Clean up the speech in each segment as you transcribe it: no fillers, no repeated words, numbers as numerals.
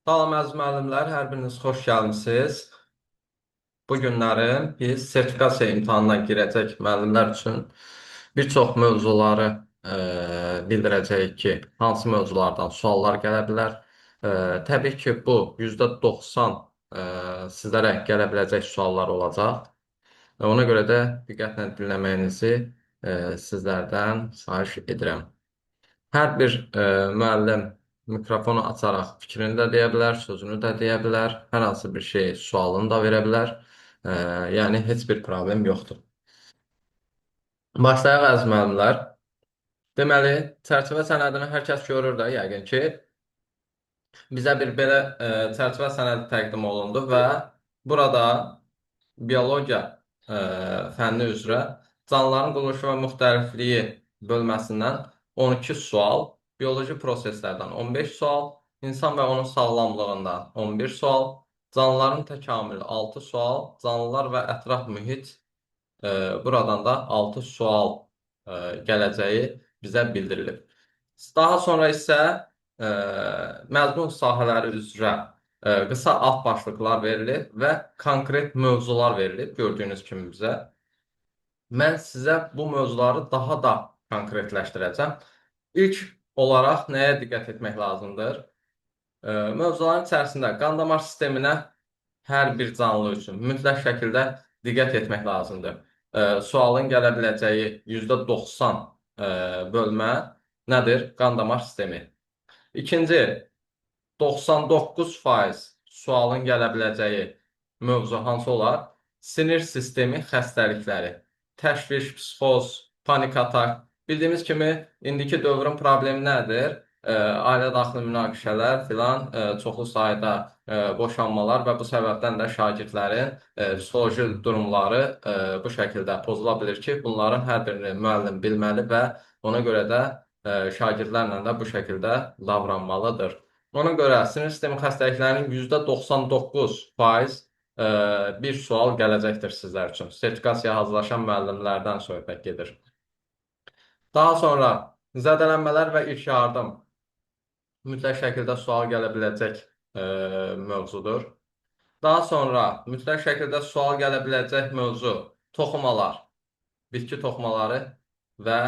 Salam əziz müəllimlər, hər biriniz xoş gəlmisiniz. Bu günləri biz sertifikasiya imtahanına girəcək müəllimlər üçün bir çox mövzuları bildirəcəyik ki, hansı mövzulardan suallar gələ bilər. Təbii ki, bu %90 sizlərə gələ biləcək suallar olacaq. Ona görə də diqqətlə dinləməyinizi sizlərdən xahiş edirəm. Hər bir müəllim mikrofonu açaraq fikrini də deyə bilər, sözünü də deyə bilər, hər hansı bir şey, sualını da verə bilər. E, yəni heç bir problem yoxdur. Başlayaq əziz müəllimlər. Deməli, çərçivə sənədini hər kəs görür də yəqin ki, bizə bir belə çərçivə sənədi təqdim olundu və burada biologiya e, fənni üzrə canlıların quruluşu və müxtəlifliyi bölməsindən 12 sual, bioloji proseslərdən 15 sual, insan və onun sağlamlığından 11 sual, canlıların təkamülü 6 sual, canlılar və ətraf mühit buradan da 6 sual gələcəyi bizə bildirilib. Daha sonra isə e, məzmun sahələri üzrə qısa alt başlıqlar verilir və konkret mövzular verilir gördüyünüz kimi bizə. Mən sizə bu mövzuları daha da konkretləşdirəcəm. İlk olaraq nəyə diqqət etmək lazımdır? Mövzuların içərisində qan damar sisteminə hər bir canlı üçün mütləq şəkildə diqqət etmək lazımdır. Sualın gələ biləcəyi %90 bölmə nədir? Qan damar sistemi. İkinci, 99% sualın gələ biləcəyi mövzu hansı olar? Sinir sistemi xəstəlikləri, təşviş, psixoz, panik atak. Bildiyimiz kimi indiki dövrün problemi nədir? Ailə daxili münaqişələr filan, çoxlu sayda boşanmalar və bu səbəbdən də şagirdlərin psixoloji durumları bu şəkildə pozula bilir ki, bunların hər birini müəllim bilməli və ona görə də şagirdlərlə də bu şəkildə davranmalıdır. Ona görə sinir sistemi xəstəliklərinin %99% bir sual gələcəkdir sizlər üçün. Sertifikasiyaya hazırlaşan müəllimlərdən söhbət gedir. Daha sonra zədələnmələr və ilk yardım mütləq şəkildə sual gələ biləcək mövzudur. Daha sonra mütləq şəkildə sual gələ biləcək mövzu toxumalar, bitki toxumaları və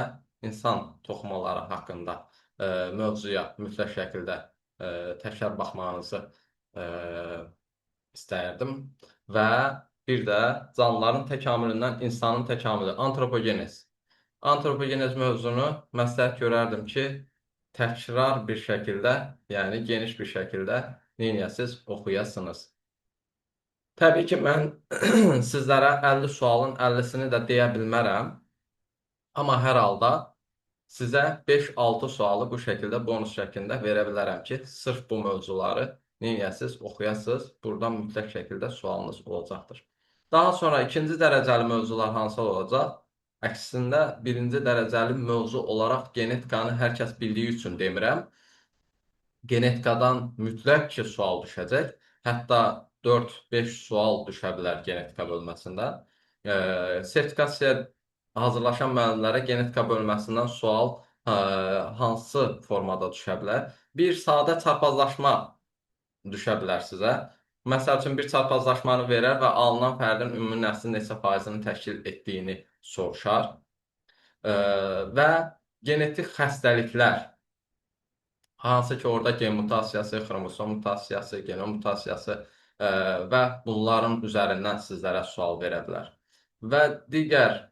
insan toxumaları haqqında mövzuya mütləq şəkildə təkrar baxmağınızı istərdim. Və bir də canlıların təkamülündən insanın təkamülü, antropogenez. Antropogenez mövzunu məsləhət görərdim ki, təkrar bir şəkildə, yəni geniş bir şəkildə neyniyəsiz, oxuyasınız. Təbii ki, mən sizlərə 50 sualın 50-sini də deyə bilmərəm. Amma hər halda sizə 5-6 sualı bu şəkildə bonus şəklində verə bilərəm ki, sırf bu mövzuları neyniyəsiz, oxuyasınız. Buradan mütləq şəkildə sualınız olacaqdır. Daha sonra ikinci dərəcəli mövzular hansı olacaq? Əksində birinci dərəcəli mövzu olaraq genetikanı hər kəs bildiyi üçün demirəm. Genetikadan mütləq ki, sual düşəcək. Hətta 4-5 sual düşə bilər genetika bölməsində. Sertifikasiya hazırlaşan müəllimlərə genetika bölməsindən sual hansı formada düşə bilər? Bir sadə çarpazlaşma düşə bilər sizə. Məsəl üçün, bir çarpazlaşmanı verər və alınan fərdin ümumi nəslin neçə faizini təşkil etdiyini soruşar. Və genetik xəstəliklər, hansı ki, orada gen mutasiyası, xromosom mutasiyası, genom mutasiyası və bunların üzərindən sizlərə sual verə bilər. Və digər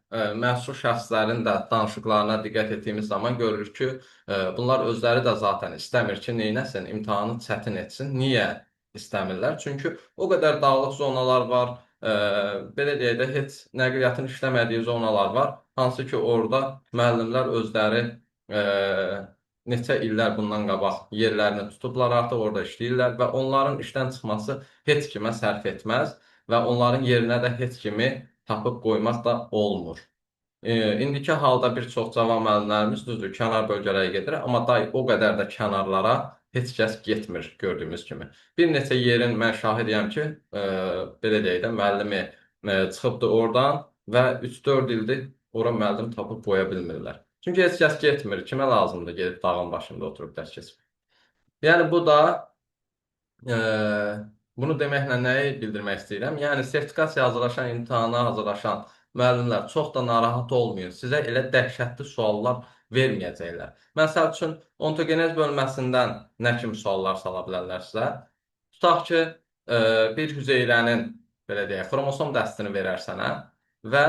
məsul şəxslərin də danışıqlarına diqqət etdiyimiz zaman görürük ki, bunlar özləri də zaten istəmir ki, neynəsin, imtahanı çətin etsin. Niyə istəmirlər? Çünki o qədər dağlıq zonalar var, belə deyək də, heç nəqliyyatın işləmədiyi zonalar var. Hansı ki, orada müəllimlər özləri neçə illər bundan qabaq yerlərini tutublar, artıq orada işləyirlər və onların işdən çıxması heç kimə sərf etməz və onların yerinə də heç kimi tapıb qoymaq da olmur. İndiki halda bir çox cavan müəllimlərimiz düzdür, kənar bölgələrə gedir, amma o qədər də kənarlara heç kəs getmir gördüyümüz kimi. Bir neçə yerin mən şahidiyəm ki, belə deyək də, müəllimi çıxıbdı oradan və 3-4 ildir ora müəllim tapıb qoya bilmirlər. Çünki heç kəs getmir. Kimə lazımdır gedib dağın başında oturub dərs keçmək? Yəni bu da Eee, Bunu deməklə nəyi bildirmək istəyirəm? Yəni sertifikasiya hazırlaşan, imtahana hazırlaşan müəllimlər çox da narahat olmayın. Sizə elə dəhşətli suallar verməyəcəklər. Məsəl üçün, ontogenez bölməsindən nə kimi suallar sala bilərlər sizə? Tutaq ki, bir hüceyrənin belə deyək, xromosom dəstini verər sənə və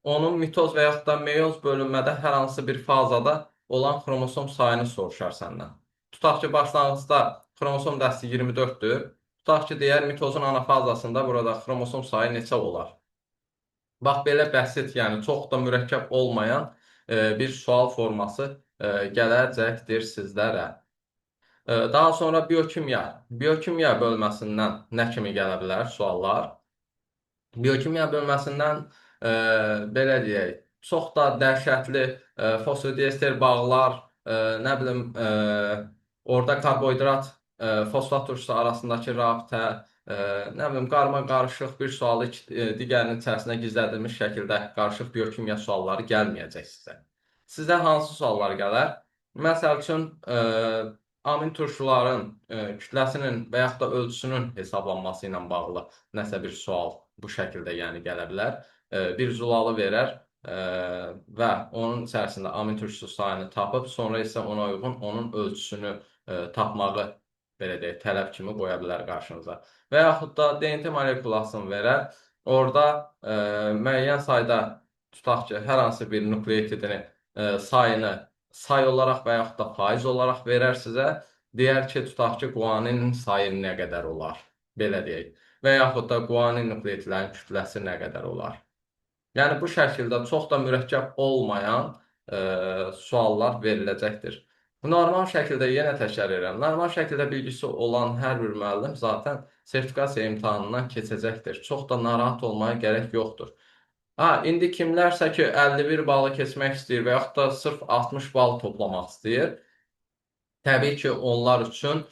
onun mitoz və yaxud da meyoz bölünmədə hər hansı bir fazada olan xromosom sayını soruşar səndən. Tutaq ki, başlanğıcda xromosom dəsti 24-dür. Tutaq ki, deyər mitozun anafazasında burada xromosom sayı neçə olar? Bax, belə bəsit, yəni çox da mürəkkəb olmayan bir sual forması gələcəkdir sizlərə. Daha sonra biokimya. Biokimya bölməsindən nə kimi gələ bilər suallar? Biokimya bölməsindən belə deyək, çox da dəhşətli fosfodiester bağlar, nə bilim, orada karbohidrat, fosfat turşusu arasındakı rabitə, nə bilim, qarma-qarışıq bir sualı digərinin içərisində gizlədilmiş şəkildə qarışıq biokimya sualları gəlməyəcək sizə. Sizə hansı suallar gələr? Məsəl üçün, amin turşuların kütləsinin və yaxud da ölçüsünün hesablanması ilə bağlı nəsə bir sual bu şəkildə yəni gələ bilər. Bir zulalı verər və onun içərisində amin turşusu sayını tapıb, sonra isə ona uyğun onun ölçüsünü tapmağı belə deyək, tələb kimi qoya bilər qarşınıza. Və yaxud da DNT molekulasını verər. Orada müəyyən sayda tutaq ki, hər hansı bir nukleotidini sayını say olaraq və yaxud da faiz olaraq verər sizə. Deyər ki, tutaq ki, guaninin sayı nə qədər olar? Belə deyək. Və yaxud da guanin nukleotidlərin kütləsi nə qədər olar? Yəni, bu şəkildə çox da mürəkkəb olmayan suallar veriləcəkdir. Normal şəkildə yenə təkrar edirəm. Normal şəkildə bilgisi olan hər bir müəllim zaten sertifikasiya imtahanından keçəcəkdir. Çox da narahat olmaya gərək yoxdur. İndi kimlərsə ki, 51 balı keçmək istəyir və yaxud da sırf 60 bal toplamaq istəyir, təbii ki, onlar üçün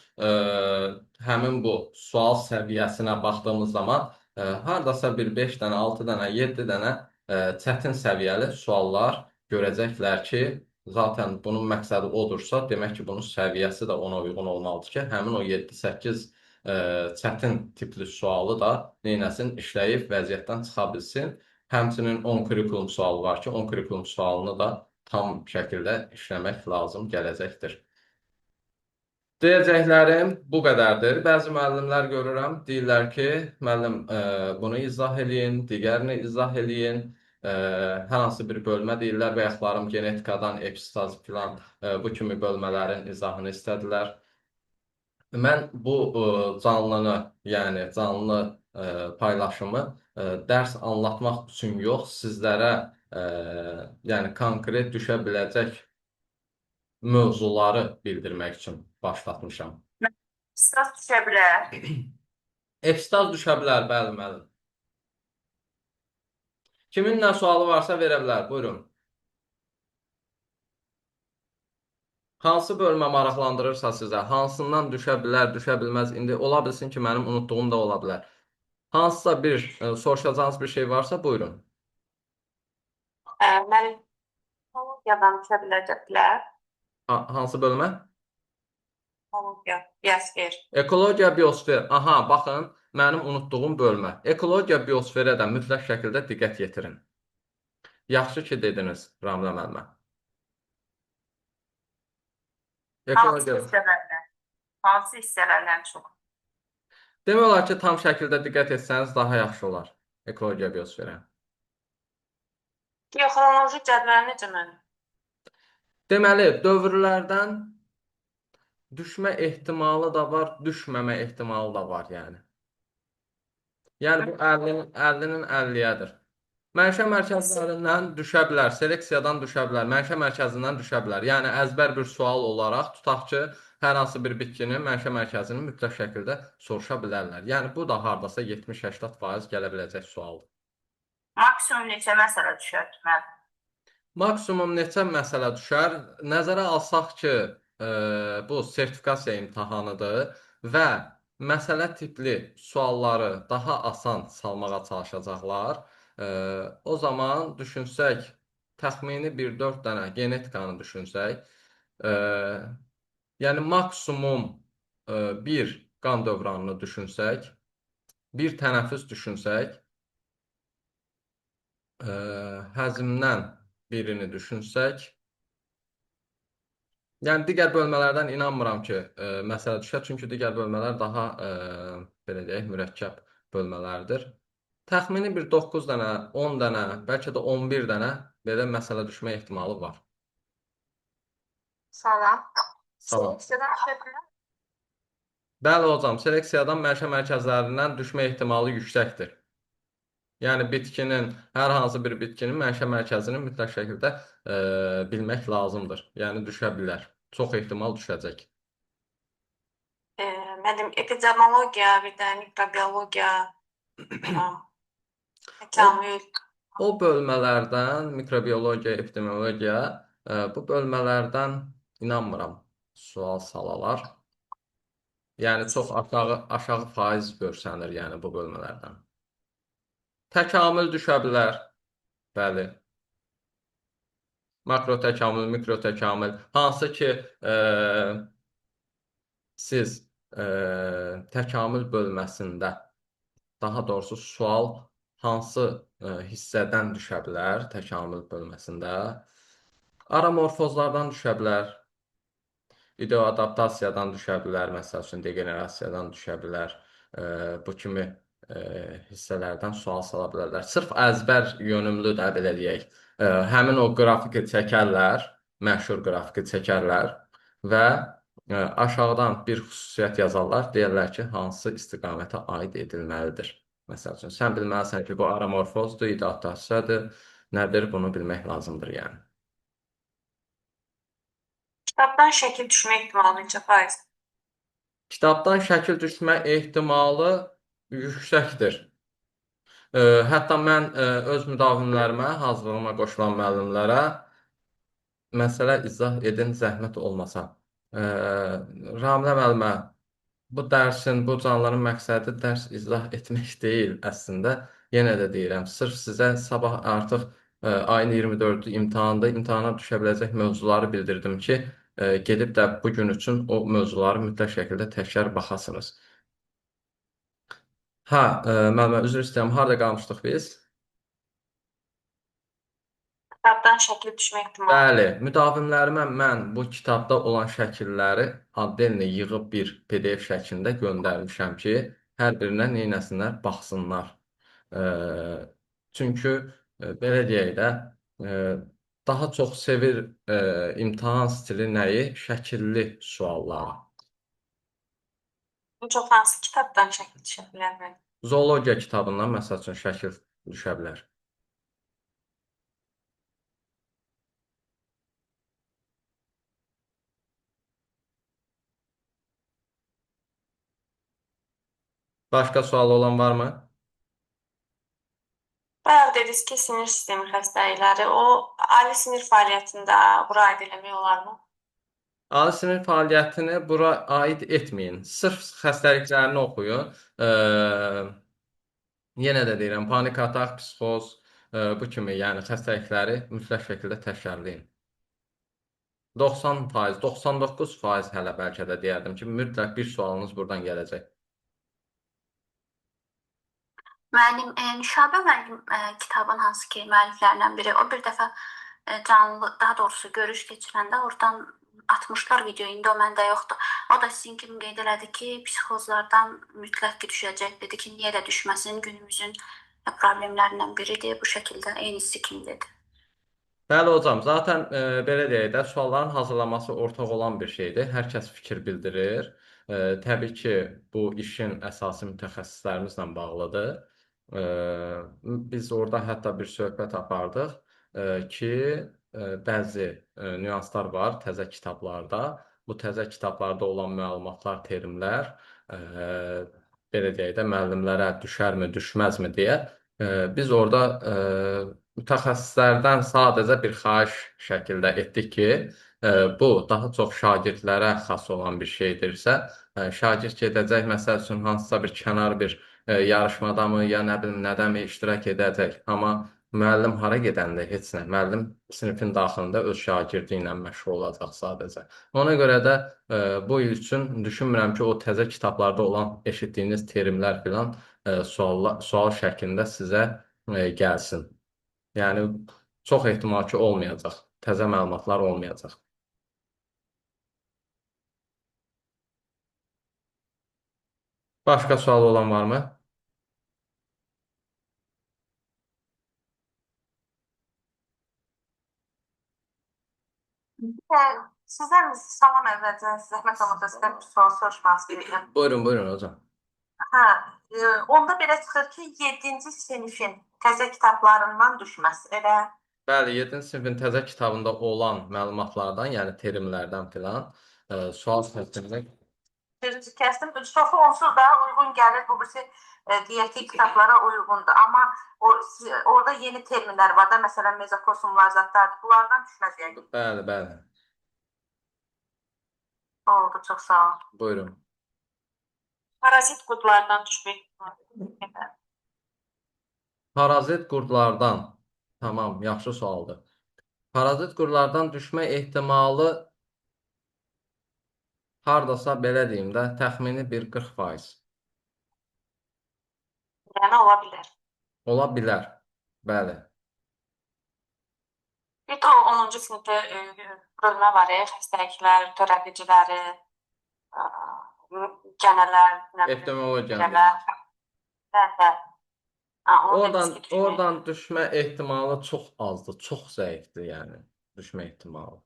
həmin bu sual səviyyəsinə baxdığımız zaman hardasa bir 5 dənə, 6 dənə, 7 dənə çətin səviyyəli suallar görəcəklər ki, zaten bunun məqsədi odursa, demək ki, bunun səviyyəsi də ona uyğun olmalıdır ki, həmin o 7-8 çətin tipli sualı da neynəsin, işləyib vəziyyətdən çıxa bilsin. Həmçinin 10 kurikulum sualı var ki, 10 kurikulum sualını da tam şəkildə işləmək lazım gələcəkdir. Deyəcəklərim bu qədərdir. Bəzi müəllimlər görürəm, deyirlər ki, müəllim, bunu izah eləyin, digərini izah eləyin, hər hansı bir bölmə deyirlər və yaxlarım genetikadan, epistaz filan bu kimi bölmələrin izahını istədilər. Mən bu canlını, yəni canlı paylaşımı dərs anlatmaq üçün yox, sizlərə yəni konkret düşə biləcək mövzuları bildirmək üçün başlatmışam. Stat düşə bilər. Ekstaz düşə bilər, bəli, müəllim. Kimin nə sualı varsa verə bilər, buyurun. Hansı bölmə maraqlandırırsa sizə, hansından düşə bilər, düşə bilməz, indi ola bilsin ki, mənim unutduğum da ola bilər. Hansısa bir soruşacağınız bir şey varsa, buyurun. Mənim ekologiyadan düşə biləcəklər. Hansı bölmə? Ekologiya, biosfer. Ekologiya, biosfer. Aha, baxın, mənim unutduğum bölmə. Ekologiya, biosferə də mütləq şəkildə diqqət yetirin. Yaxşı ki, dediniz, Ramla müəllimə. Hansı hissələrdən çox? Demək olar ki, tam şəkildə diqqət etsəniz daha yaxşı olar ekologiya, biosferə. Xronoloji cədvəl necə mənim? Deməli, dövrlərdən düşmə ehtimalı da var, düşməmə ehtimalı da var, yəni. Yəni, bu 50-nin 50-yədir. Mənşə mərkəzlərindən düşə bilər, seleksiyadan düşə bilər, mənşə mərkəzindən düşə bilər. Yəni, əzbər bir sual olaraq tutaq ki, hər hansı bir bitkinin mənşə mərkəzini mütləq şəkildə soruşa bilərlər. Yəni, bu da hardasa 70-80% gələ biləcək sualdır. Maksimum neçə məsələ düşər ki, mənim? Maksimum neçə məsələ düşər? Nəzərə alsaq ki, bu sertifikasiya imtahanıdır və məsələ tipli sualları daha asan salmağa çalışacaqlar. O zaman düşünsək, təxmini bir 4 dənə genetikanı düşünsək, yəni maksimum bir qan dövranını düşünsək, bir tənəffüs düşünsək, həzmdən birini düşünsək, yəni digər bölmələrdən inanmıram ki, məsələ düşər, çünki digər bölmələr daha, belə deyək, mürəkkəb bölmələrdir. Təxmini bir 9 dənə, 10 dənə, bəlkə də 11 dənə belə məsələ düşmə ehtimalı var. Salam. Salam. Seleksiyadan düşə bilər. Bəli hocam, seleksiyadan mənşə mərkəzlərindən düşmə ehtimalı yüksəkdir. Yəni bitkinin, hər hansı bir bitkinin mənşə mərkəzini mütləq şəkildə bilmək lazımdır. Yəni düşə bilər. Çox ehtimal düşəcək. Müəllim, epidemiologiya, bir də mikrobiologiya, təkamül. O bölmələrdən, mikrobiologiya, epidemiologiya, bu bölmələrdən inanmıram sual salalar. Yəni çox aşağı faiz görsənir yəni bu bölmələrdən. Təkamül düşə bilər. Bəli. Makro təkamül, mikro təkamül. Hansı ki, siz təkamül bölməsində, daha doğrusu sual hansı hissədən düşə bilər təkamül bölməsində? Aramorfozlardan düşə bilər. İdeoadaptasiyadan düşə bilər, məsəl üçün degenerasiyadan düşə bilər. Bu kimi hissələrdən sual sala bilərlər. Sırf əzbər yönümlü də belə deyək. Həmin o qrafiki çəkərlər, məşhur qrafiki çəkərlər və aşağıdan bir xüsusiyyət yazarlar, deyirlər ki, hansı istiqamətə aid edilməlidir. Məsəl üçün, sən bilməlisən ki, bu aramorfozdur, ideoadaptasiyadır, nədir, bunu bilmək lazımdır yəni. Kitabdan şəkil düşmə ehtimalı neçə faiz? Kitabdan şəkil düşmə ehtimalı yüksəkdir. Hətta mən öz müdavimlərimə, hazırlığıma qoşulan müəllimlərə məsələ izah edin, zəhmət olmasa. Ramilə müəllimə, bu dərsin, bu canlıların məqsədi dərs izah etmək deyil əslində. Yenə də deyirəm, sırf sizə sabah artıq ayın 24-ü imtahanda imtahana düşə biləcək mövzuları bildirdim ki, gedib də bu gün üçün o mövzuları mütləq şəkildə təkrar baxasınız. Hə, müəllimə, üzr istəyirəm, harada qalmışdıq biz? Kitabdan şəkil düşmə ehtimalı. Bəli, müdavimlərimə mən bu kitabda olan şəkilləri addelini yığıb bir PDF şəklində göndərmişəm ki, hər birinə neynəsinlər, baxsınlar. Çünki belə deyək də, daha çox sevir imtahan stili nəyi? Şəkilli sualları. Çox hansı kitabdan şəkil düşə bilər? Zoologiya kitabından məsəl üçün şəkil düşə bilər. Başqa sual olan varmı? Bayaq dediniz ki, sinir sistemi xəstəlikləri, o ali sinir fəaliyyətində bura aid eləmək olarmı? Ali sinir fəaliyyətini bura aid etməyin. Sırf xəstəliklərini oxuyun. Yenə də deyirəm, panik atak, psixoz, bu kimi yəni xəstəlikləri mütləq şəkildə təkrarlayın. 90%, 99% hələ bəlkə də deyərdim ki, mütləq bir sualınız buradan gələcək. Müəllim, Nüşabə müəllim kitabın hansı ki müəlliflərindən biri, o bir dəfə canlı, daha doğrusu görüş keçirəndə oradan atmışlar video, indi o məndə yoxdur. O da sizin kimi qeyd elədi ki, psixozlardan mütləq ki düşəcək, dedi ki, niyə də düşməsin, günümüzün problemlərindən biridir, bu şəkildə eynisi kimi dedi. Bəli hocam, zaten belə deyək də, sualların hazırlanması ortaq olan bir şeydir. Hər kəs fikir bildirir. Təbii ki, bu işin əsası mütəxəssislərimizlə bağlıdır. Biz orada hətta bir söhbət apardıq ki, bəzi nüanslar var təzə kitablarda. Bu təzə kitablarda olan məlumatlar, termlər belə deyək də, müəllimlərə düşərmi, düşməzmi deyə biz orada mütəxəssislərdən sadəcə bir xahiş şəkildə etdik ki, bu daha çox şagirdlərə xas olan bir şeydirsə, şagird gedəcək, məsəl üçün hansısa bir kənar bir yarışmadamı, ya nə bilim nədəmi iştirak edəcək. Amma müəllim hara gedəndə heç nə. Müəllim sinifin daxilində öz şagirdi ilə məşğul olacaq sadəcə. Ona görə də bu il üçün düşünmürəm ki, o təzə kitablarda olan eşitdiyiniz terimlər filan sual şəklində sizə gəlsin. Yəni çox ehtimal ki, olmayacaq. Təzə məlumatlar olmayacaq. Başqa sual olan varmı? Sizdən salam əvvəlcə zəhmət olmasa sizdən bir sual soruşmaq istəyirəm. Buyurun, buyurun hocam. Hə, onda belə çıxır ki, 7-ci sinifin təzə kitablarından düşməz. Elə Bəli, 7-ci sinifin təzə kitabında olan məlumatlardan, yəni terimlərdən filan sual şəklində sözünüzü kəsdim. Çoxu onsuz da uyğun gəlir. Bu birisi deyək ki, kitablara uyğundur. Amma orada yeni terminlər var da, məsələn, mezokosmlar, zatlar, bunlardan düşməz yəni. Bəli, bəli. Oldu, çox sağ olun. Buyurun. Parazit qurdlardan düşmək. Parazit qurdlardan. Tamam, yaxşı sualdır. Parazit qurdlardan düşmə ehtimalı hardasa belə deyim də, təxmini bir 40%. Yəni ola bilər. Ola bilər. Bəli. Bir də 10-cu sinifdə bölmə var, xəstəliklər, törədiciləri, gənələr, nə bilim, Epidemiologiya. gənələr. Hə. Oradan düşmə ehtimalı çox azdır, çox zəifdir yəni düşmə ehtimalı.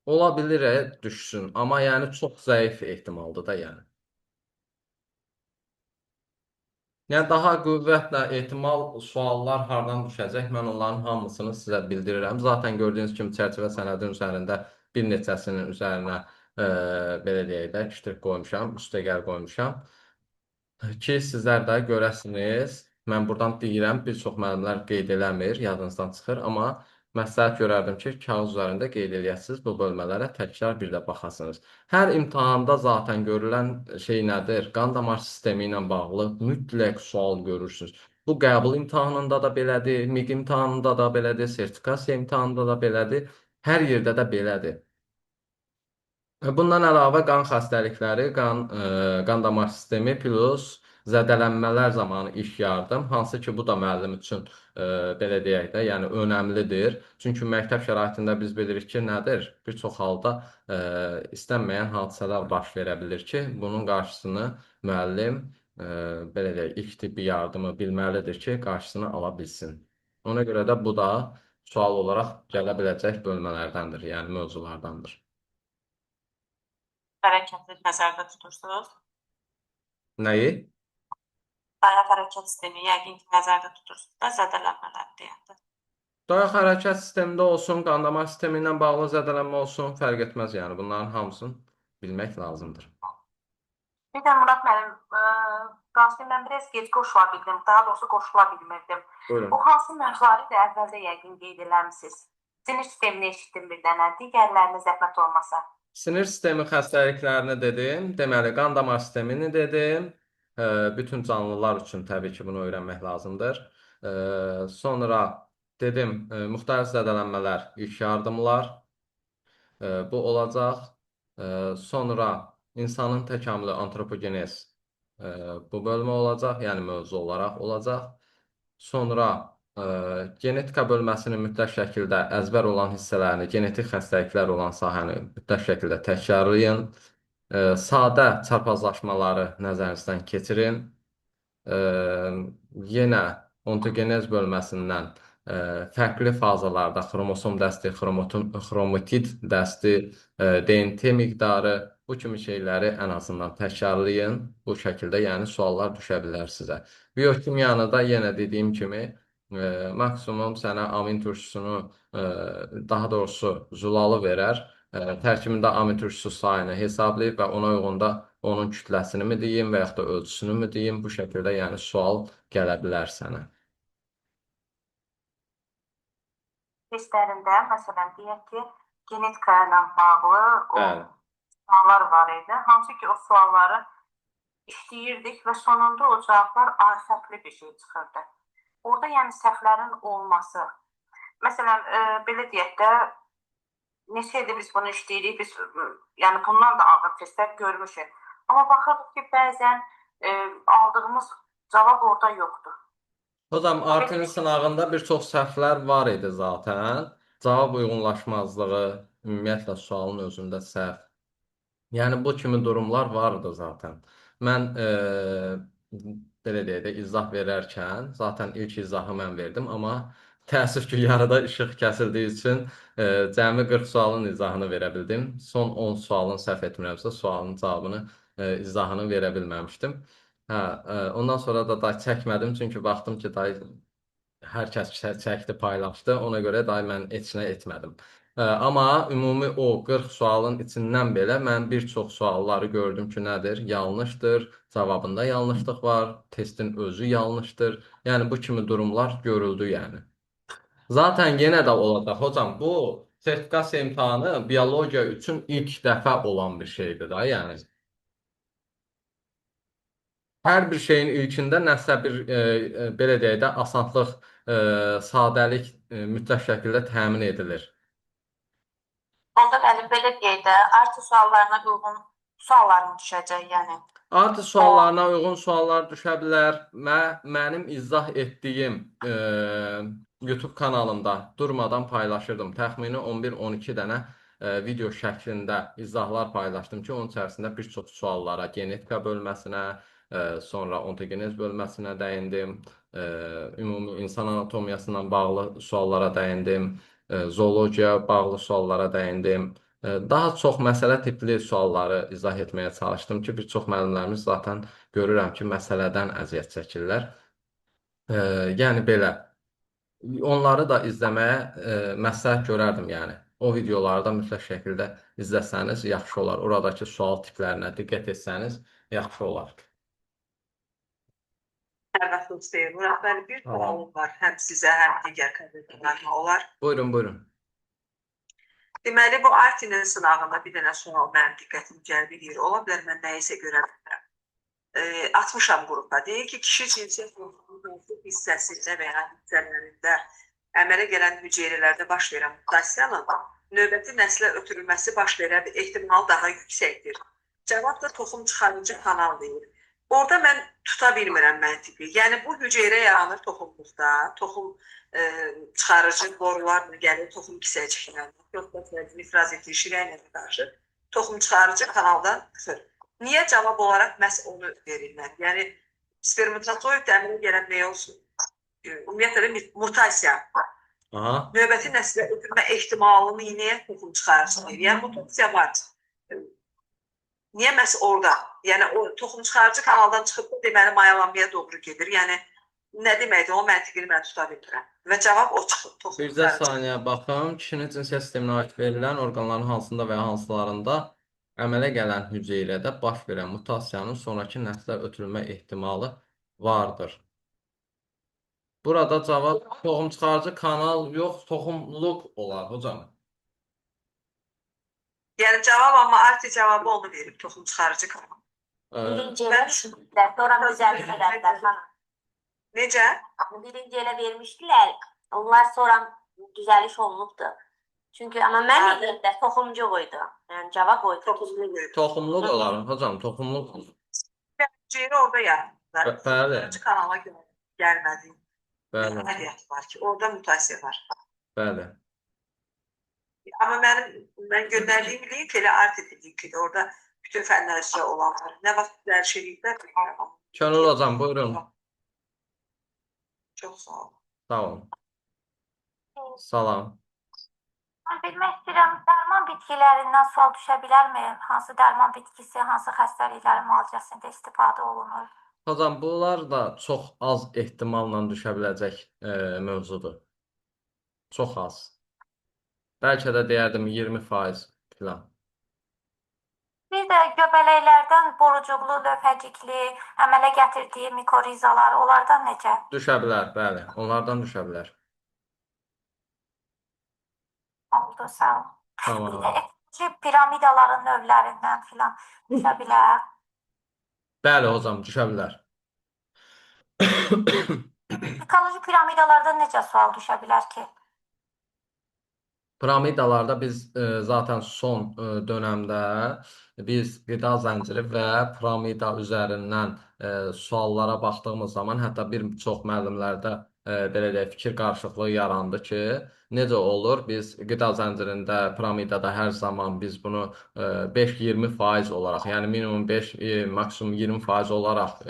Ola bilər düşsün, amma yəni çox zəif ehtimaldır da yəni. Yəni daha qüvvətlə ehtimal suallar hardan düşəcək, mən onların hamısını sizə bildirirəm. Zaten gördüyünüz kimi çərçivə sənədin üzərində bir neçəsinin üzərinə belə deyək də, ştrik qoymuşam, üstəgəl qoymuşam. Ki sizlər də görəsiniz. Mən buradan deyirəm, bir çox müəllimlər qeyd eləmir, yadınızdan çıxır, amma məsləhət görərdim ki, kağız üzərində qeyd eləyəsiniz, bu bölmələrə təkrar bir də baxasınız. Hər imtahanda zaten görülən şey nədir? Qan damar sistemi ilə bağlı mütləq sual görürsünüz. Bu qəbul imtahanında da belədir, MIQ imtahanında da belədir, sertifikasiya imtahanında da belədir, hər yerdə də belədir. Bundan əlavə qan xəstəlikləri, qan damar sistemi plus zədələnmələr zamanı ilk yardım, hansı ki, bu da müəllim üçün belə deyək də, yəni önəmlidir. Çünki məktəb şəraitində biz bilirik ki, nədir? Bir çox halda istənməyən hadisələr baş verə bilir ki, bunun qarşısını müəllim belə deyək, ilk tibbi yardımı bilməlidir ki, qarşısını ala bilsin. Ona görə də bu da sual olaraq gələ biləcək bölmələrdəndir, yəni mövzulardandır. Hərəkəti nəzərdə tutursunuz. Nəyi? Dayaq hərəkət sistemi yəqin ki, nəzərdə tutursunuz da zədələnmələr deyəndə. Dayaq hərəkət sistemində olsun, qan damar sistemi ilə bağlı zədələnmə olsun, fərq etməz yəni. Bunların hamısını bilmək lazımdır. Bir də Murad müəllim, Rasim, mən biraz gec qoşula bildim, daha doğrusu qoşula bilmirdim. Buyurun. Bu hansı mövzuları da əvvəldə yəqin qeyd eləmisiniz? Sinir sistemini eşitdim bir dənə, digərlərinə zəhmət olmasa. Sinir sistemi xəstəliklərini dedim, deməli qan damar sistemini dedim. Bütün canlılar üçün təbii ki, bunu öyrənmək lazımdır. Sonra dedim, müxtəlif zədələnmələr, ilk yardımlar bu olacaq. Sonra insanın təkamülü antropogenez bu bölmə olacaq, yəni mövzu olaraq olacaq. Sonra genetika bölməsinin mütləq şəkildə əzbər olan hissələrini, genetik xəstəliklər olan sahəni mütləq şəkildə təkrarlayın. Sadə çarpazlaşmaları nəzərinizdən keçirin. Yenə ontogenez bölməsindən fərqli fazalarda xromosom dəsti, xromatid dəsti, DNT miqdarı, bu kimi şeyləri ən azından təkrarlayın. Bu şəkildə yəni suallar düşə bilər sizə. Biokimyanı da yenə dediyim kimi maksimum sənə amin turşusunu, daha doğrusu zulalı verər. Tərkibində amin turşusu sayını hesablayıb və ona uyğun da onun kütləsini mi deyim və yaxud da ölçüsünü mü deyim, bu şəkildə yəni sual gələ bilər sənə. Testlərində, məsələn, deyək ki, genetika ilə bağlı Bəli. suallar var idi. Hansı ki, o sualları işləyirdik və sonunda o cavablar afəqli bir şey çıxırdı. orada yəni səhvlərin olması. Məsələn, belə deyək də, neçə ildir biz bunu işləyirik, biz yəni bundan da ağır testlər görmüşük. Amma baxırıq ki, bəzən aldığımız cavab orada yoxdur. Hocam, Artemis sınağında bir çox səhvlər var idi zaten. Cavab uyğunlaşmazlığı, ümumiyyətlə sualın özündə səhv. Yəni bu kimi durumlar vardı zaten. Mən belə deyək də izah verərkən zaten ilk izahı mən verdim, amma təəssüf ki, yarıda işıq kəsildiyi üçün cəmi 40 sualın izahını verə bildim. Son 10 sualın səhv etmirəmsə, sualın cavabını, izahını verə bilməmişdim. Hə, ondan sonra da çəkmədim, çünki baxdım ki, hər kəs çəkdi, paylaşdı. Ona görə mən heç nə etmədim. Amma ümumi o 40 sualın içindən belə mən bir çox sualları gördüm ki, nədir? Yanlışdır, cavabında yanlışlıq var, testin özü yanlışdır. Yəni bu kimi durumlar görüldü yəni. Zaten yenə də olacaq hocam, bu sertifikasiya imtahanı biologiya üçün ilk dəfə olan bir şeydir da, yəni. Hər bir şeyin ilkində nəsə bir belə deyək də asanlıq, sadəlik mütləq şəkildə təmin edilir. Onda bəli, belə deyək də, artı suallarına uyğun suallar mı düşəcək, yəni? Artı suallarına uyğun suallar düşə bilər. Mənim izah etdiyim YouTube kanalımda durmadan paylaşırdım. Təxmini 11-12 dənə video şəklində izahlar paylaşdım ki, onun içərisində bir çox suallara, genetika bölməsinə, sonra ontogenez bölməsinə dəyindim, ümumi insan anatomiyasına bağlı suallara dəyindim, zoologiyaya bağlı suallara dəyindim. Daha çox məsələ tipli sualları izah etməyə çalışdım ki, bir çox müəllimlərimiz zaten görürəm ki, məsələdən əziyyət çəkirlər. Yəni belə. Onları da izləməyə məsləhət görərdim yəni. O videoları da mütləq şəkildə izləsəniz yaxşı olar. Oradakı sual tiplərinə diqqət etsəniz yaxşı olar. Hər vaxtınız xeyir. Murad bəy, bir sualım var. Həm sizə, həm digər kandidatlarıma olar. Buyurun, buyurun. Deməli, bu Artinin sınağında bir dənə sual mənim diqqətimi cəlb edir. Ola bilər mən nəyisə görə bilmirəm. Atmışam qrupa. Deyir ki, kişi cinsiyyət hansı hissəsində və ya hissələrində əmələ gələn hüceyrələrdə baş verən mutasiyanın növbəti nəslə ötürülməsi baş verə ehtimal daha yüksəkdir. Cavab da toxum çıxarıcı kanal deyir. Orada mən tuta bilmirəm məntiqi. Yəni bu hüceyrə yaranır toxumluqda, toxum çıxarıcı borularla gəlir toxum kisəciklərinə, yoxsa ifraz etdiyi şirəylə qarşı toxum çıxarıcı kanaldan çıxır. Niyə cavab olaraq məhz onu verirlər? Yəni spermatozoid əmələ gələn nə olsun? Ümumiyyətlə mutasiya. Aha. Növbəti nəslə ötürmə ehtimalını niyə toxum çıxarıcı deyir? Yəni mutasiya var. Niyə məhz orada? Yəni o toxum çıxarıcı kanaldan çıxıb da deməli mayalanmaya doğru gedir. Yəni nə deməkdir? O məntiqini mən tuta bilmirəm. Və cavab o çıxır. Bircə saniyə baxım. Kişinin cinsiyyət sisteminə aid verilən orqanların hansında və ya hansılarında əmələ gələn hüceyrədə baş verən mutasiyanın sonrakı nəslə ötürülmə ehtimalı vardır. Burada cavab toxum çıxarıcı kanal yox, toxumluq olar hocam. Yəni cavab amma artı cavabı onu verir, toxum çıxarıcı kanal. Birinci elə düşündülər, sonra düzəltdilər xanım. Necə? Birinci elə vermişdilər, onlar sonra düzəliş olunubdu. Çünki amma mən dediyimdə toxumcu qoydu. Yəni cavab oydu. Toxumluq olar hocam, toxumluq. Hüceyrə orada yaranır. Bəli. Çıxarıcı kanala gəlmədi. Bəli. Əməliyyat var ki, orada mutasiya var. Bəli. Amma mən göndərdiyim link elə artı linkidir. Orada bütün fənlər üzrə olanlar. Nə vaxt dərş ediblər? Könül hocam, buyurun. Çox sağ olun. Sağ olun. Salam. Mən bilmək istəyirəm, dərman bitkilərindən sual düşə bilərmi? Hansı dərman bitkisi, hansı xəstəliklərin müalicəsində istifadə olunur? Hocam, bunlar da çox az ehtimalla düşə biləcək mövzudur. Çox az. Bəlkə də deyərdim 20% filan. Bir də göbələklərdən borucuqlu, lövhəcikli, əmələ gətirdiyi mikorizalar, onlardan necə? Düşə bilər, bəli. Onlardan düşə bilər. Oldu, sağ ol. Tamam. Ekoloji piramidaların növlərindən filan düşə bilər. Bəli hocam, düşə bilər. Ekoloji piramidalarda necə sual düşə bilər ki? Piramidalarda biz zaten son dönemdə biz qida zənciri və piramida üzərindən suallara baxdığımız zaman hətta bir çox müəllimlərdə belə deyək fikir qarışıqlığı yarandı ki, necə olur? Biz qida zəncirində, piramidada hər zaman biz bunu 5-20% olaraq, yəni minimum 5, maksimum 20% olaraq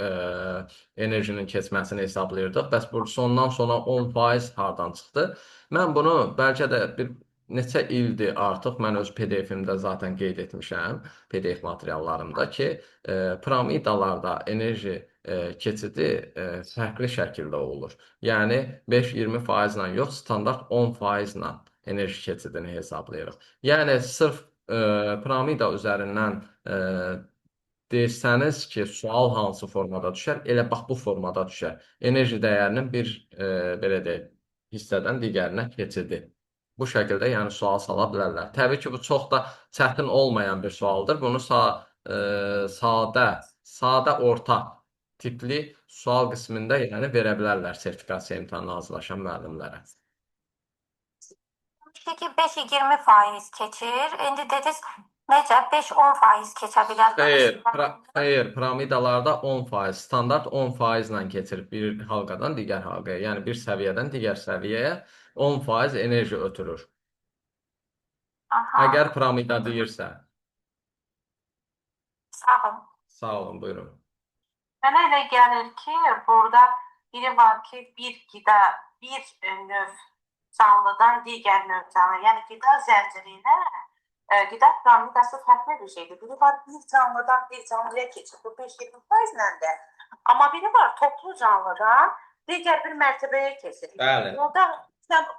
enerjinin keçməsini hesablayırdıq. Bəs bu sondan sonra 10% hardan çıxdı? Mən bunu bəlkə də bir neçə ildir artıq mən öz PDF-imdə zaten qeyd etmişəm, PDF materiallarımda ki, piramidalarda enerji keçidi fərqli şəkildə olur. Yəni 5-20% ilə yox, standart 10% ilə enerji keçidini hesablayırıq. Yəni sırf piramida üzərindən deyirsəniz ki, sual hansı formada düşər? Elə bax bu formada düşər. Enerji dəyərinin bir belə deyək, hissədən digərinə keçidi. Bu şəkildə yəni sual sala bilərlər. Təbii ki, bu çox da çətin olmayan bir sualdır. Bunu sadə orta tipli sual qismində yəni verə bilərlər sertifikasiya imtahanına hazırlaşan müəllimlərə. Demişdi ki 5-20% keçir. İndi dediniz necə 5-10% keçə bilər? Xeyr, piramidalarda 10%, standart 10% ilə keçir bir halqadan digər halqaya. Yəni bir səviyyədən digər səviyyəyə 10% enerji ötürür. Aha, Əgər piramida deyirsə. sağ olun. Sağ olun, buyurun. Mənə elə gəlir ki, burada biri var ki, bir qida, bir növ canlıdan digər növ canlı, yəni qida zənciri ilə qida piramidası fərqli bir şeydir. Biri var bir canlıdan bir canlıya keçir, bu 5-20% ilə də. Amma biri var toplu canlıdan digər bir mərtəbəyə keçir. Bəli. Orada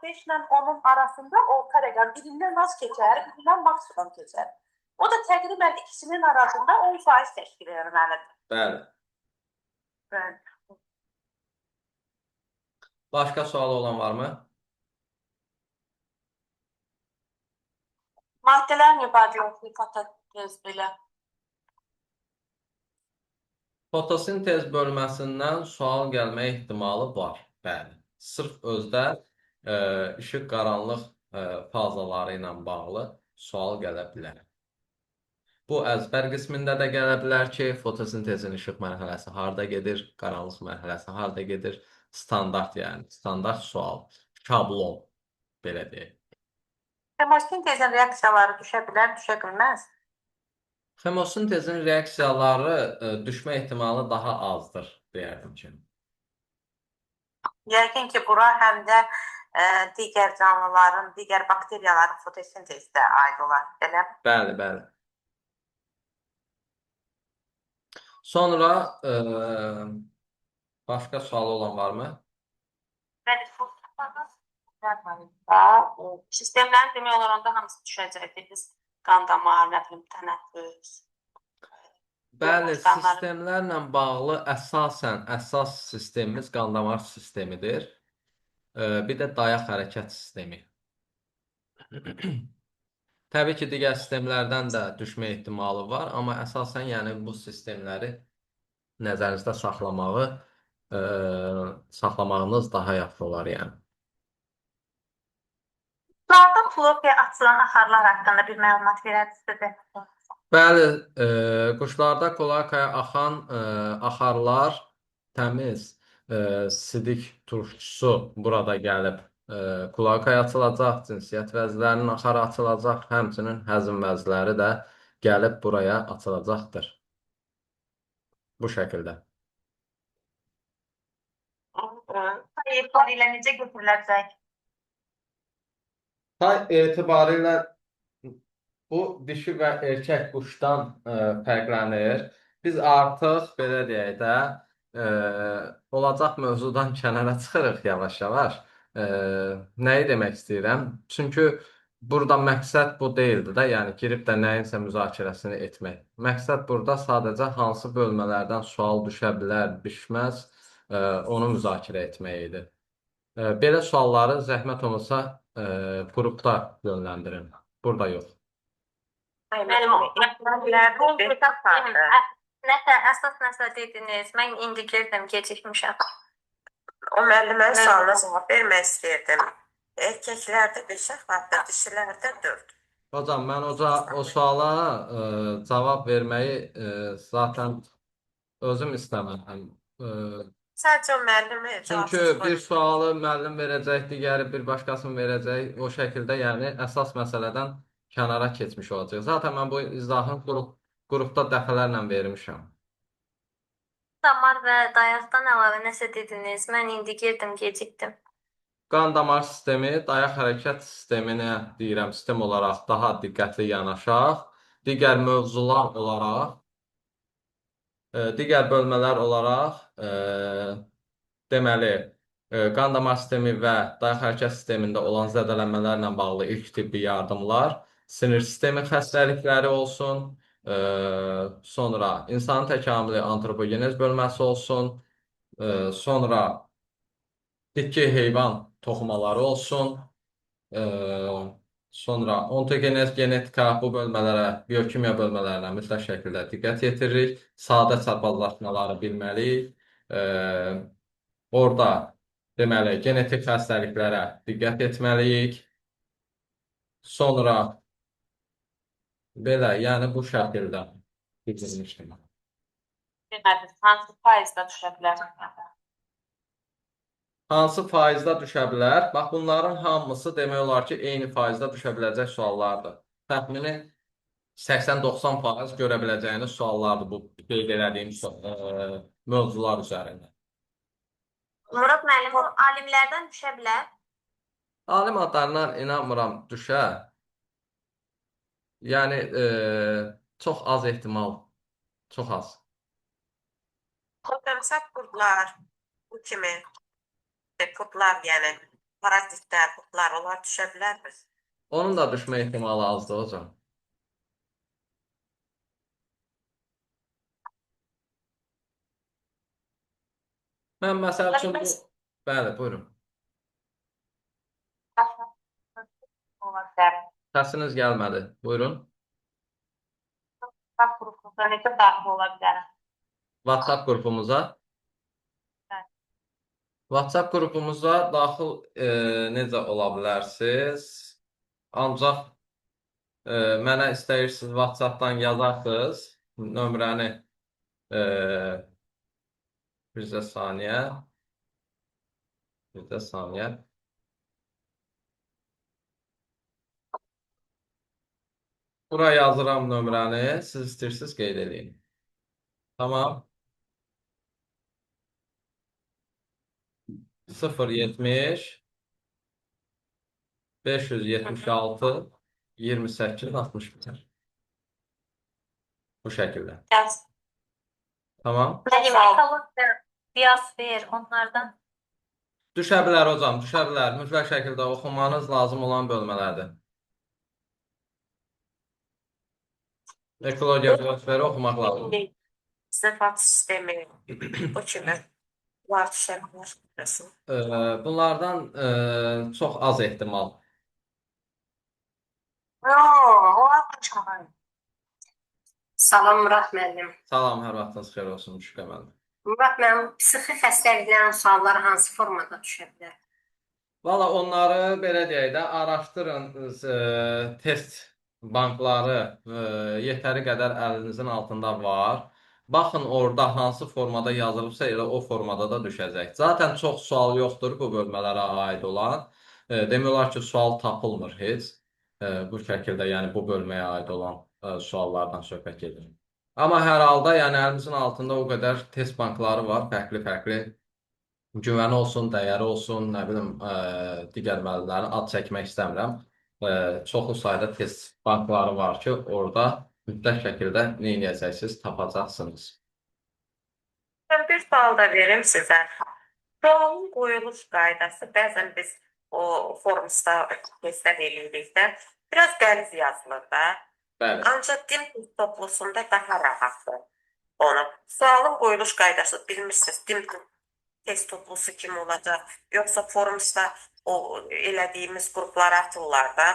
5 ilə 10-un arasında orta rəqəm birindən az keçər, birindən maksimum keçər. O da təqribən ikisinin arasında 10% təşkil etməlidir. Bəli. Bəli. Başqa sualı olan varmı? Maddələrin ibarəsi fotosintez belə. Fotosintez bölməsindən sual gəlmə ehtimalı var. Bəli. Sırf özdə işıq qaranlıq fazaları ilə bağlı sual gələ bilər. Bu əzbər qismində də gələ bilər ki, fotosintezin işıq mərhələsi harda gedir, qaranlıq mərhələsi harda gedir. Standart yəni, standart sual, şablon belə deyək. Xemosintezin reaksiyaları düşə bilər, düşə bilməz. Xemosintezin reaksiyaları düşmə ehtimalı daha azdır, deyərdim ki. Yəqin ki, bura həm də digər canlıların, digər bakteriyaların fotosintezdə aid olan, belə. Bəli, bəli. Sonra başqa sualı olan varmı? Sistemlərin demək olar onda hamısı düşəcəkdir. Biz qan damar, nə bilim, tənəffüs. Bəli, sistemlərlə bağlı əsas sistemimiz qan-damar sistemidir. Bir də dayaq hərəkət sistemi. Təbii ki, digər sistemlərdən də düşmə ehtimalı var, amma əsasən yəni bu sistemləri nəzərinizdə saxlamağınız daha yaxşı olar yəni. Quşlarda flokaya açılan axarlar haqqında bir məlumat verərsiniz. Bəli, quşlarda kloakaya axan axarlar təmiz, sidik turşusu burada gəlib kloakaya açılacaq, cinsiyyət vəzlərinin axarı açılacaq, həmçinin həzm vəzləri də gəlib buraya açılacaqdır. Bu şəkildə. Etibarıyla necə götürüləcək? Tay etibarilə bu dişi və erkək quşdan fərqlənir. Biz artıq belə deyək də olacaq mövzudan kənara çıxırıq yavaş-yavaş. Nəyi demək istəyirəm? Çünki burada məqsəd bu deyildi də, yəni girib də nəyinsə müzakirəsini etmək. Məqsəd burada sadəcə hansı bölmələrdən sual düşə bilər, düşməz, onu müzakirə etmək idi. Belə sualları zəhmət olmasa qrupda yönləndirin. Burada yox. Nəsə, əsas nəsə dediniz, mən indi girdim, gecikmişəm. O müəllimənin sualına cavab vermək istəyirdim. Erkəklərdə 5 əhvalda, dişilərdə 4. Hocam, mən o suala cavab verməyi zaten özüm istəmirəm. E, Sadəcə o müəllimi Çünki cavabsız bir qoyur. sualı müəllim verəcək, digəri bir başqasını verəcək. O şəkildə, yəni əsas məsələdən kənara keçmiş olacaq. Zaten mən bu izahı qrupda dəfələrlə vermişəm. Damar və dayaqdan əlavə nəsə dediniz. Mən indi girdim, gecikdim. Qan damar sistemi, dayaq hərəkət sisteminə deyirəm, sistem olaraq daha diqqətli yanaşaq. Digər mövzular olaraq, digər bölmələr olaraq, deməli, qan damar sistemi və dayaq hərəkət sistemində olan zədələnmələrlə bağlı ilk tibbi yardımlar, sinir sistemi xəstəlikləri olsun, sonra insan təkamülü antropogenez bölməsi olsun, sonra bitki heyvan toxumaları olsun, sonra ontogenez genetika bu bölmələrə, biokimya bölmələrinə mütləq şəkildə diqqət yetiririk. Sadə çapazlaşmaları bilməliyik. Orada deməli genetik xəstəliklərə diqqət etməliyik. Sonra belə, yəni bu şəkildə bildirmişdim. Deməli, hansı faizdə düşə bilər? Hansı faizdə düşə bilər? Bax, bunların hamısı demək olar ki, eyni faizdə düşə biləcək suallardır. Təxmini 80-90% görə biləcəyiniz suallardır bu qeyd elədiyim mövzular üzərində. Murad müəllim, bu alimlərdən düşə bilər. Alim adlarından inanmıram düşə. Yəni, çox az ehtimal, çox az. Qıvrımsaq qurdlar, bu kimi qurdlar, yəni parazitlər, qurdlar, onlar düşə bilərmi? Onun da düşmə ehtimalı azdır hocam. Mən məsəl üçün bu... Bəli, buyurun. Ola bilər. Səsiniz gəlmədi. Buyurun. WhatsApp qrupunda necə daxil ola bilərəm? WhatsApp qrupumuza. Bəli. WhatsApp qrupumuza daxil necə ola bilərsiniz? Ancaq mənə istəyirsiniz WhatsApp-dan yazarsınız nömrəni bizə saniyə. Bizə saniyə. Bura yazıram nömrəni. Siz istəyirsiniz qeyd edin. Tamam. 070 576 28 61. Bu şəkildə. Yaz. Tamam. Biosfer onlardan. Düşə bilər hocam, düşə bilər. Mütləq şəkildə oxumanız lazım olan bölmələrdir. Ekologiya biosferi oxumaq lazımdır. Sıfat sistemi, bu kimi var düşə bilər. Bunlardan çox az ehtimal. Salam Murad müəllim. Salam, hər vaxtınız xeyir olsun, Müşfiqə müəllim. Murad müəllim, psixi xəstəliklərin sualları hansı formada düşə bilər? Valla onları belə deyək də, araşdırın, test bankları yetəri qədər əlinizin altında var. Baxın orada hansı formada yazılıbsa elə o formada da düşəcək. Zaten çox sual yoxdur bu bölmələrə aid olan. Demək olar ki, sual tapılmır heç. Bu şəkildə, yəni bu bölməyə aid olan suallardan söhbət gedir. Amma hər halda, yəni əlimizin altında o qədər test bankları var, fərqli-fərqli. Güvəni olsun, dəyəri olsun, nə bilim, digər müəllimlərin ad çəkmək istəmirəm. Çoxlu sayda test bankları var ki, orada mütləq şəkildə nə edəcəksiniz, tapacaqsınız. Mən bir sual da verim sizə. Sualın qoyuluş qaydası, bəzən biz o formda testlər eləyirikdə, biraz qəliz yazılır da. Bəli. Ancaq DIMTİS toplusunda daha rahatdır onu. Sualın qoyuluş qaydası bilmirsiniz, DIMTİS test toplusu kimi olacaq, yoxsa forumda o elədiyimiz qruplara atırlar da,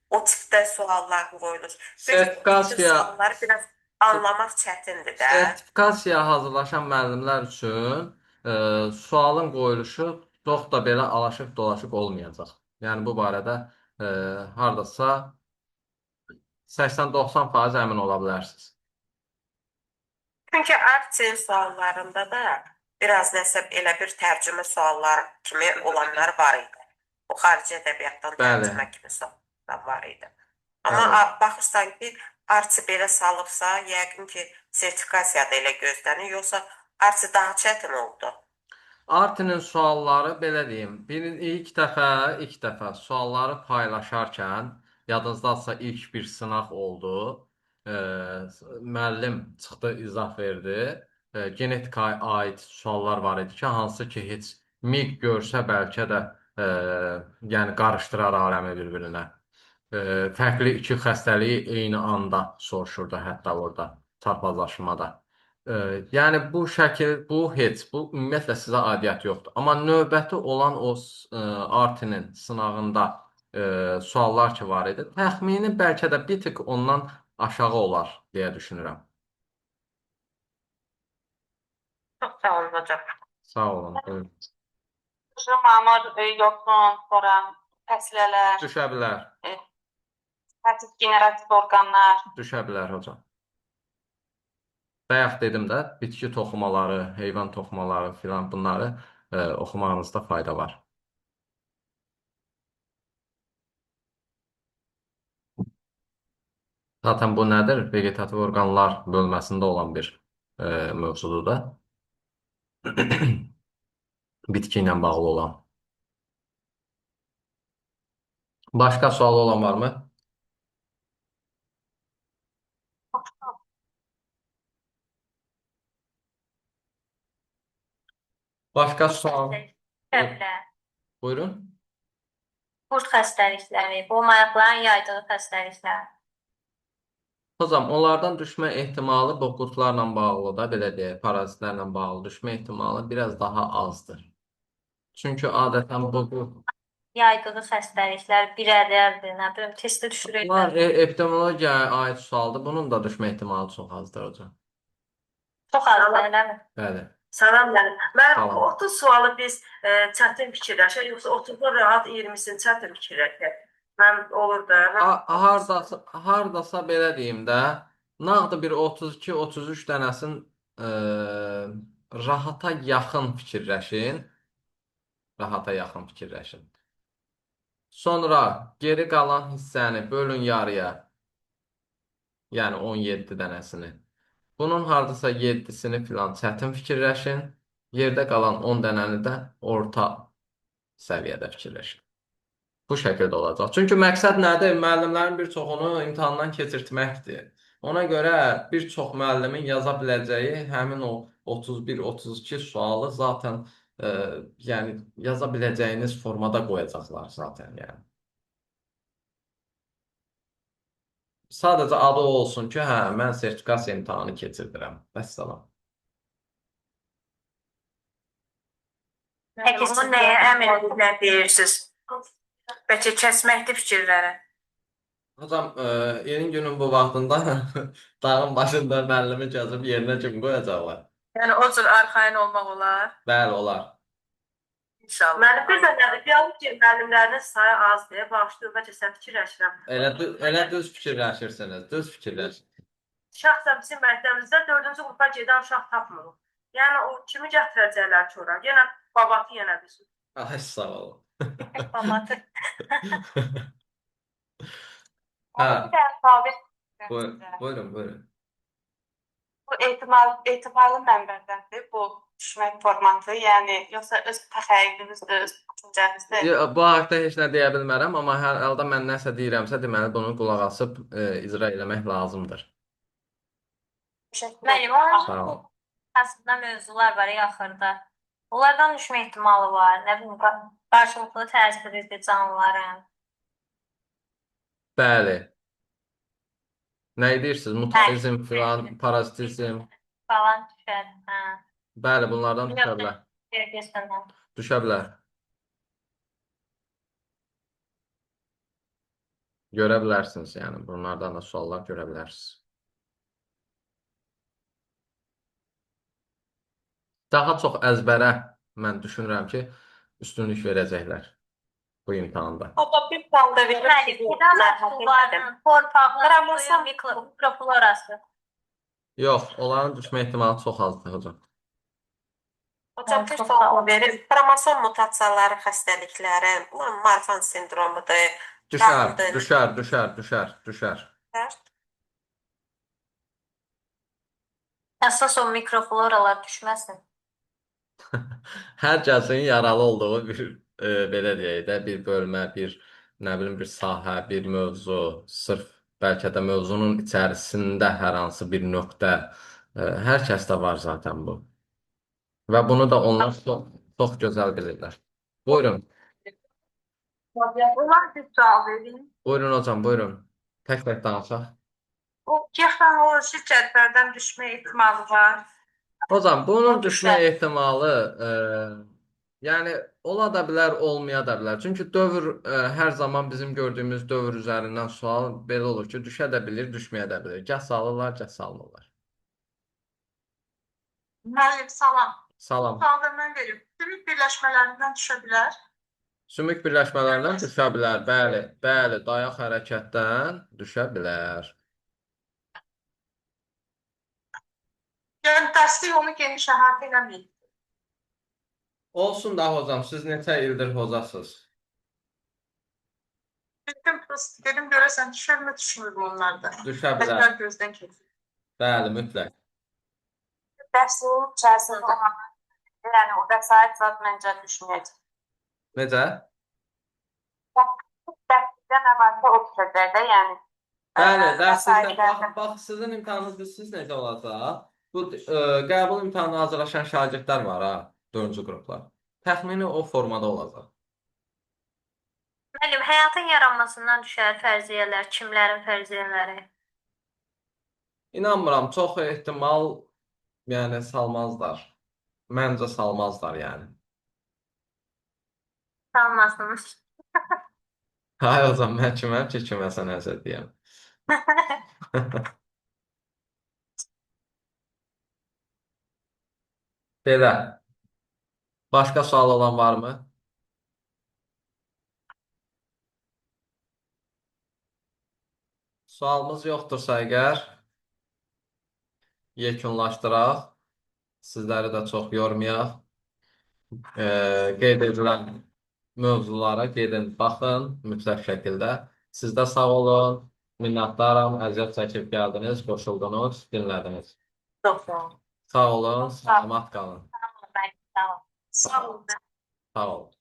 o tipdə suallar qoyulur. Sualları biraz anlamaq çətindir də. Sertifikasiya hazırlaşan müəllimlər üçün sualın qoyuluşu çox da belə alaşıq-dolaşıq olmayacaq. Yəni bu barədə hardasa 80-90% əmin ola bilərsiniz. Çünki Artsin suallarında da biraz nəsə elə bir tərcümə suallar kimi olanlar var idi. O xarici ədəbiyyatdan Bəli. tərcümə kimi suallar var idi. Amma Bəli. baxırsan ki, Artsi belə salıbsa, yəqin ki, sertifikasiya da elə gözlənir, yoxsa Artsi daha çətin oldu. Artinin sualları belə deyim, ilk dəfə sualları paylaşarkən yadınızdadsa ilk bir sınaq oldu. Müəllim çıxdı, izah verdi. Genetikaya aid suallar var idi ki, hansı ki heç miq görsə bəlkə də yəni qarışdırar aləmi bir-birinə. Fərqli iki xəstəliyi eyni anda soruşurdu hətta orada çarpazlaşmada. Yəni bu şəkil, bu ümumiyyətlə sizə aidiyyəti yoxdur. Amma növbəti olan o Artinin sınağında suallar ki var idi, təxmini bəlkə də bir tık ondan aşağı olar deyə düşünürəm. Çox sağ olun hocam. Sağ olun. Buyurun. Mamar yoxsun, sonra fəsilələr, Düşə bilər. statik generativ orqanlar. Düşə bilər hocam. Bayaq dedim də, bitki toxumaları, heyvan toxumaları filan bunları oxumağınızda fayda var. Zaten bu nədir? Vegetativ orqanlar bölməsində olan bir mövzudur da. Bitki ilə bağlı olan. Başqa sual olan varmı? Başqa sual. Buyurun. Qurd xəstəlikləri, bu mayaqların yaydığı xəstəliklər. Hocam, onlardan düşmə ehtimalı bu qurdlarla bağlı da, belə deyək, parazitlərlə bağlı düşmə ehtimalı biraz daha azdır. Çünki adətən bu Yaydığı xəstəliklər bir ədərdir, nə bilim, testə düşürək. bunlar epidemiologiyaya aid sualdır. Bunun da düşmə ehtimalı çox azdır hocam. Çox azdır, eləmi? Bəli. Salam müəllim. Mən Salam. 30 sualı biz çətin fikirləşək, yoxsa 30-da rahat 20-sini çətin fikirləşək. Mən olur da. Hardasa belə deyim də, nağdı bir 32-33 dənəsin rahata yaxın fikirləşin. Rahata yaxın fikirləşin. Sonra geri qalan hissəni bölün yarıya. Yəni 17 dənəsini. Bunun hardasa 7-sini filan çətin fikirləşin. Yerdə qalan 10 dənəni də orta səviyyədə fikirləşin. Bu şəkildə olacaq. Çünki məqsəd nədir? Müəllimlərin bir çoxunu imtahandan keçirtməkdir. Ona görə bir çox müəllimin yaza biləcəyi həmin o 31-32 sualı zaten yəni yaza biləcəyiniz formada qoyacaqlar zaten yəni. Sadəcə adı olsun ki, hə, mən sertifikasiya imtahanı keçirdirəm. Vəssalam. Peki, Bunu nəyə əminliklə deyirsiniz? Bəlkə kəsməkli fikirlərə. Hocam, yeni günün bu vaxtında dağın başında müəllimi gəzib yerinə kim qoyacaqlar? Yəni o cür arxayın olmaq olar. Bəli, olar. İnşallah. Mənim bir də nədir? Biologiya müəllimlərinin sayı az deyə bağışlayın, bəlkə sən fikirləşirəm. Elə düz fikirləşirsiniz, düz fikirləşirsiniz. Şəxsən bizim məktəbimizdə 4-cü qrupa gedən uşaq tapmırıq. Yəni o kimi gətirəcəklər ki ora? Yenə babatı yenə biz. Ay, sağ olun. Babatı. Hə, Bir də sabit. buyurun. Bu etibarlı mənbədəndir bu düşmək formatı, yəni yoxsa öz təxəyyülünüzdür, öz düşüncənizdir. Bu haqda heç nə deyə bilmərəm, amma hər halda mən nəsə deyirəmsə, deməli bunu qulaq asıb icra eləmək lazımdır. Müəllim, Sağ olun. aslında mövzular var ya axırda. Onlardan düşmə ehtimalı var. Nə bilim, qarşılıqlı təsirli canlıların. Bəli. Nə deyirsiniz? Mutualizm filan, parazitizm. Falan düşər. Hə. Bəli, bunlardan düşə bilər. Vergisindən. Düşə bilər. Görə bilərsiniz, yəni bunlardan da suallar görə bilərsiniz. Daha çox əzbərə mən düşünürəm ki, üstünlük verəcəklər bu imtahanda. Amma bir bal da verir Bəli, ki, qida narahat etmədim. məhsullarının, torpaqlar, Qramoson- suyun mikroflorası. Yox, onların düşmə ehtimalı çox azdır hocam. Hocam bir sual verir. Kromosom mutasiyaları xəstəlikləri, Marfan sindromudur. Düşər, Dağındır. düşər. Əsas o mikrofloralar düşməsin. Hər kəsin yaralı olduğu bir belə deyək də, bir bölmə, bir nə bilim bir sahə, bir mövzu, sırf bəlkə də mövzunun içərisində hər hansı bir nöqtə hər kəsdə var zaten bu. Və bunu da onlar çox gözəl bilirlər. Buyurun. Bunlar bir sual vereyim. Buyurun hocam, buyurun. Tək-tək danışaq. O texnoloji cədvəldən düşmə ehtimalı var. Hocam, bunun O düşmə düşər. ehtimalı yəni ola da bilər, olmaya da bilər. Çünki dövr hər zaman bizim gördüyümüz dövr üzərindən sual belə olur ki, düşə də bilir, düşməyə də bilir. Gah salırlar, gah salmırlar. Müəllim, salam. Salam. Sualda mən verim. Sümük birləşmələrindən düşə bilər. Sümük birləşmələrindən düşə bilər. Bəli, dayaq hərəkətdən düşə bilər. Yəni dəstək onu geniş əhatə eləmir. Olsun da hocam, siz neçə ildir hocasınız? Dedim görəsən düşərmə düşmür onlarda. Düşə bilər. Təkrar gözdən keçir. Bəli, mütləq. Dərsinin içərisində olan, yəni o vəsait zat məncə düşməyəcək. Necə? Dərsdə nə varsa o düşəcək də, yəni. Bəli, dərsində vəsaitlərdə. bax sizin imtahanınız siz necə olacaq? Bu qəbul imtahanına hazırlaşan şagirdlər var ha, 4-cü qruplar. Təxmini o formada olacaq. Müəllim, həyatın yaranmasından düşər fərziyyələr, kimlərin fərziyyələri? İnanmıram, çox ehtimal yəni salmazlar. Məncə salmazlar yəni. Salmasınız. Hay o zaman mən kiməm ki, kiməsə nəzər deyəm. Belə. Başqa sual olan varmı? Sualımız yoxdursa əgər yekunlaşdıraq. Sizləri də çox yormayaq. Qeyd edilən mövzulara gedin, baxın mütləq şəkildə. Siz də sağ olun. Minnətdaram. Əziyyət çəkib gəldiniz, qoşuldunuz, dinlədiniz. Çox sağ olun. Sağ olun, salamat qalın. Sağ olun. Sağ olun. Sağ olun.